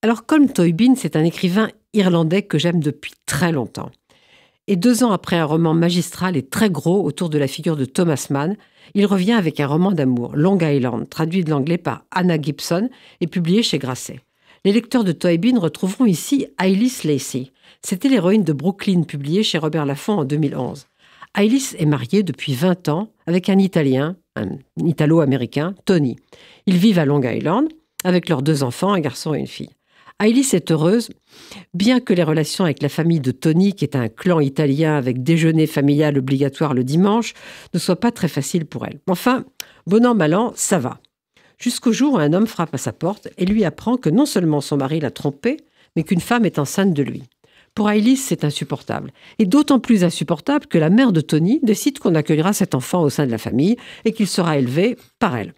Alors, Colm Tóibín, c'est un écrivain irlandais que j'aime depuis très longtemps. Et 2 ans après un roman magistral et très gros autour de la figure de Thomas Mann, il revient avec un roman d'amour, Long Island, traduit de l'anglais par Anna Gibson et publié chez Grasset. Les lecteurs de Tóibín retrouveront ici Ailis Lacey. C'était l'héroïne de Brooklyn, publiée chez Robert Laffont en 2011. Ailis est mariée depuis 20 ans avec un Italien, un Italo-américain, Tony. Ils vivent à Long Island avec leurs 2 enfants, un garçon et une fille. Ailis est heureuse, bien que les relations avec la famille de Tony, qui est un clan italien avec déjeuner familial obligatoire le dimanche, ne soient pas très faciles pour elle. Enfin, bon an, mal an, ça va. Jusqu'au jour où un homme frappe à sa porte et lui apprend que non seulement son mari l'a trompé, mais qu'une femme est enceinte de lui. Pour Ailis, c'est insupportable. Et d'autant plus insupportable que la mère de Tony décide qu'on accueillera cet enfant au sein de la famille et qu'il sera élevé par elle.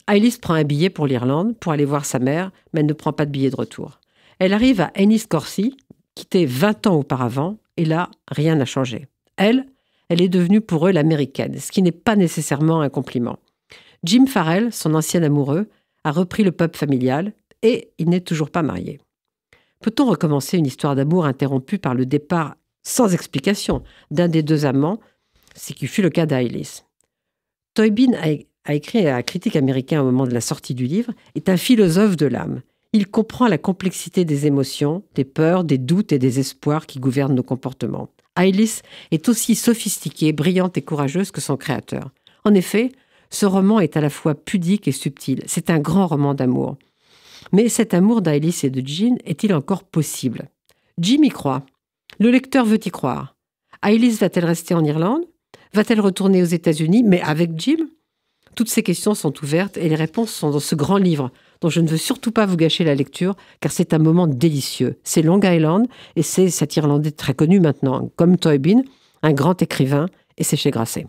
Ailis prend un billet pour l'Irlande pour aller voir sa mère, mais elle ne prend pas de billet de retour. Elle arrive à Enniscorthy, quittée 20 ans auparavant, et là, rien n'a changé. Elle est devenue pour eux l'américaine, ce qui n'est pas nécessairement un compliment. Jim Farrell, son ancien amoureux, a repris le pub familial et il n'est toujours pas marié. Peut-on recommencer une histoire d'amour interrompue par le départ sans explication d'un des 2 amants, ce qui fut le cas d'Ailis? Tóibín a écrit à un critique américain au moment de la sortie du livre, est un philosophe de l'âme. Il comprend la complexité des émotions, des peurs, des doutes et des espoirs qui gouvernent nos comportements. Ailis est aussi sophistiquée, brillante et courageuse que son créateur. En effet, ce roman est à la fois pudique et subtil. C'est un grand roman d'amour. Mais cet amour d'Ailis et de Jim est-il encore possible? Jim y croit. Le lecteur veut y croire. Ailis va-t-elle rester en Irlande? Va-t-elle retourner aux États-Unis, mais avec Jim? Toutes ces questions sont ouvertes et les réponses sont dans ce grand livre dont je ne veux surtout pas vous gâcher la lecture car c'est un moment délicieux. C'est Long Island et c'est cet Irlandais très connu maintenant, comme Tóibín, un grand écrivain, et c'est chez Grasset.